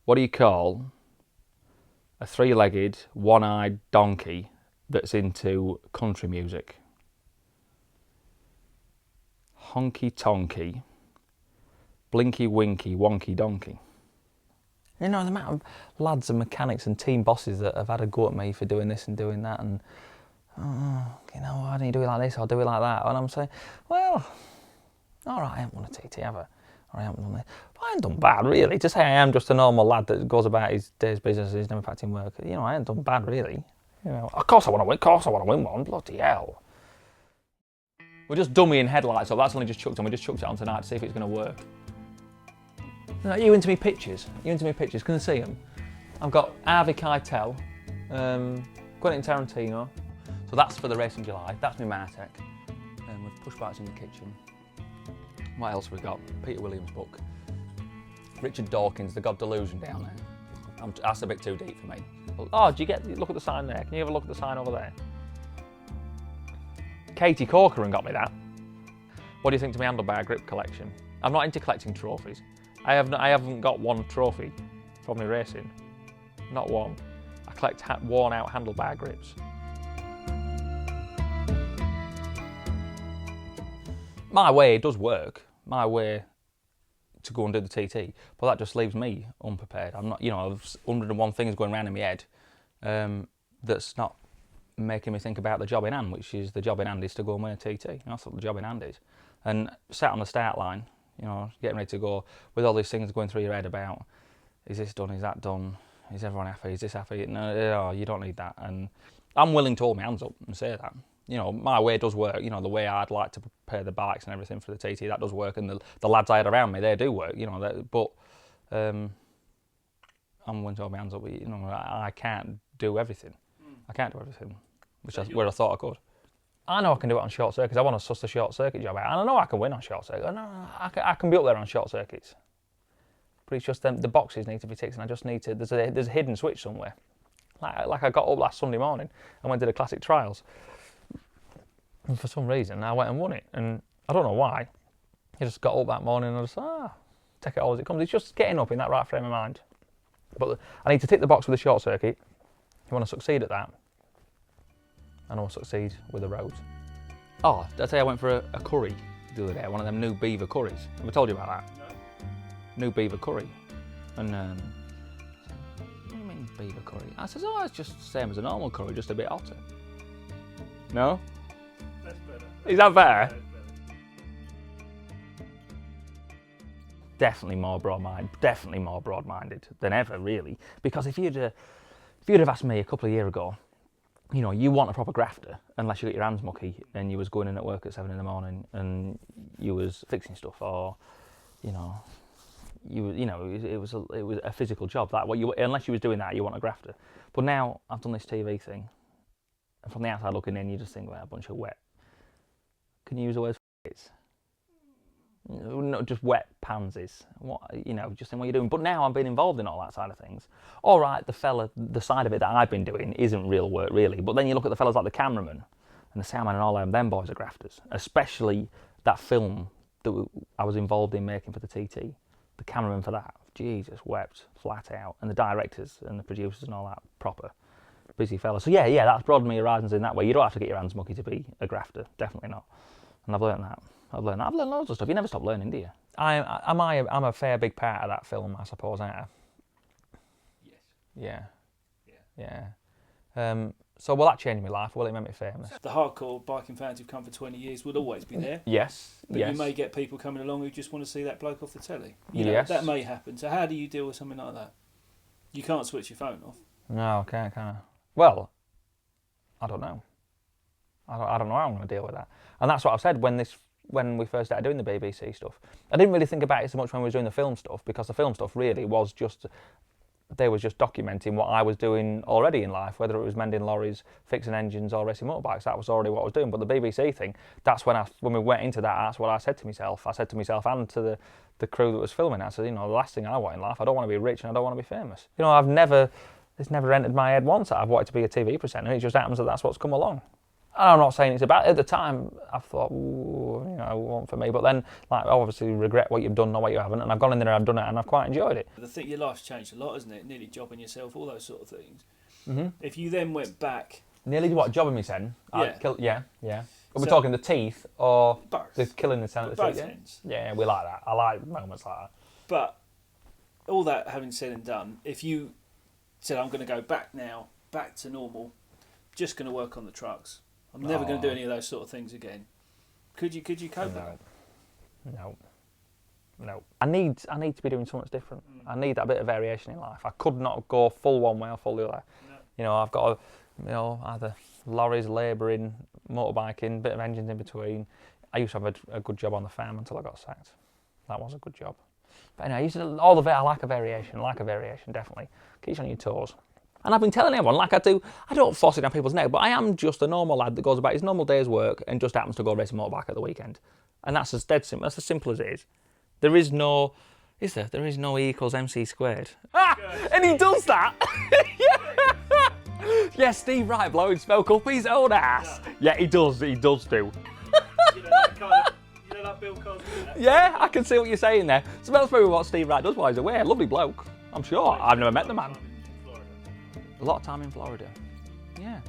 What do you call a three-legged, one-eyed donkey that's into country music? Honky tonky, blinky winky, wonky donkey. You know, the amount of lads and mechanics and team bosses that have had a go at me for doing this and doing that, and you know, why don't you do it like this or do it like that? And I'm saying, well, all right, I haven't won a TT ever, or I haven't done this. But I ain't done bad, really. To say I am just a normal lad that goes about his day's business and he's never packed in work, you know, I ain't done bad, really. You know, of course I want to win. Of course I want to win one. Bloody hell. We're just dummying headlights up. That's only just chucked on. We just chucked it on tonight to see if it's going to work. Are you into me pictures? You into me pictures? Can you see them? I've got Harvey Keitel, Quentin Tarantino. So that's for the race in July. That's my Martec. With push bikes in the kitchen. What else have we got? Peter Williams' book. Richard Dawkins, The God Delusion down there. That's a bit too deep for me. Oh, do you look at the sign there? Can you have a look at the sign over there? Katie Corcoran got me that. What do you think to my handlebar grip collection? I'm not into collecting trophies. I haven't got one trophy from my racing. Not one. I collect worn out handlebar grips. My way does work. My way to go and do the TT, but that just leaves me unprepared. I'm not, you know, there's 101 things going around in my head that's not making me think about the job in hand, which is the job in hand is to go and win a TT. And that's what the job in hand is. And sat on the start line, you know, getting ready to go with all these things going through your head about, is this done, is that done, is everyone happy, is this happy? No, you don't need that. And I'm willing to hold my hands up and say that. You know, my way does work, you know, the way I'd like to prepare the bikes and everything for the TT, that does work. And the lads I had around me, they do work, you know, but I'm willing to hold my hands up, but, you know, I can't do everything. I can't do everything, where I thought I could. I know I can do it on short circuits. I want to suss the short circuit job out, and I know I can win on short circuits. I can be up there on short circuits. But it's just the boxes need to be ticked, and I just need to. There's a hidden switch somewhere. Like I got up last Sunday morning and went to the classic trials, and for some reason I went and won it, and I don't know why. I just got up that morning and I just take it all as it comes. It's just getting up in that right frame of mind. But I need to tick the box with the short circuit. You want to succeed at that, and I want to succeed with the roads. Oh, did I tell you I went for a curry the other day, one of them new beaver curries? Have I told you about that? No. New beaver curry. And what do you mean beaver curry? I says, oh, it's just the same as a normal curry, just a bit hotter. No? That's better. Is that better? That's better. Definitely more broad-minded than ever, really. Because if you'd have asked me a couple of years ago, you know, you want a proper grafter unless you got your hands mucky and you was going in at work at 7 in the morning and you was fixing stuff, or, you know, it was a physical job. Unless you was doing that, you want a grafter. But now I've done this TV thing, and from the outside looking in, you just think, well, a bunch of wet. Can you use the word f***its? Not just wet pansies. What, you know, just in what you're doing. But now I've been involved in all that side of things. All right, the side of it that I've been doing isn't real work, really. But then you look at the fellas like the cameraman and the soundman and all them boys are grafters. Especially that film that I was involved in making for the TT. The cameraman for that, Jesus, wept flat out. And the directors and the producers and all that, proper busy fellas. So yeah, that's broadened my horizons in that way. You don't have to get your hands mucky to be a grafter, definitely not. And I've learned that. I've learned loads of stuff. You never stop learning, do you? I'm a fair big part of that film, I suppose, aren't I? Yes. Yeah. So will that change my life? Will it make me famous? The hardcore biking fans who've come for 20 years will always be there. Yes. But you may get people coming along who just want to see that bloke off the telly. You know, yes. That may happen. So how do you deal with something like that? You can't switch your phone off. No, I can't, can I? Well, I don't know. I don't know how I'm going to deal with that. And that's what I've said when we first started doing the BBC stuff. I didn't really think about it so much when we were doing the film stuff, because the film stuff really was just, they was just documenting what I was doing already in life, whether it was mending lorries, fixing engines or racing motorbikes. That was already what I was doing. But the BBC thing, that's when we went into that, that's what I said to myself. I said to myself and to the crew that was filming, I said, you know, the last thing I want in life, I don't want to be rich and I don't want to be famous. You know, it's never entered my head once that I've wanted to be a TV presenter. It just happens that that's what's come along. I'm not saying it's about. At the time, I thought, ooh, you know, it wasn't for me. But then, like, I obviously regret what you've done, not what you haven't. And I've gone in there, I've done it, and I've quite enjoyed it. I think your life's changed a lot, hasn't it? Nearly jobbing yourself, all those sort of things. Mm-hmm. If you then went back, Nearly what? Jobbing me, sen? Yeah. Yeah. Are we So- talking the teeth or both, the killing the centre? both Yeah? ends. Yeah, we like that. I like moments like that. But all that having said and done, if you said I'm going to go back now, back to normal, just going to work on the trucks. I'm never going to do any of those sort of things again. Could you cope with that? No. I need to be doing something different. I need that bit of variation in life. I could not go full one way or full the other. No. You know, I've got either lorries, labouring, motorbiking, bit of engines in between. I used to have a good job on the farm until I got sacked. That was a good job. But anyway, I like a variation, definitely. Keeps you on your toes. And I've been telling everyone, like I do, I don't force it down people's neck, but I am just a normal lad that goes about his normal day's work and just happens to go race a motorbike at the weekend. And that's as dead simple, that's as simple as it is. There is no, is there? There is no E equals MC squared. Ah! And he does that! Yeah, Steve Wright blowing smoke up his own ass. Yeah, he does do. You know that Bill Cosby? Yeah, I can see what you're saying there. Smells maybe what Steve Wright does while he's away. Lovely bloke, I'm sure. I've never met the man. A lot of time in Florida. Yeah.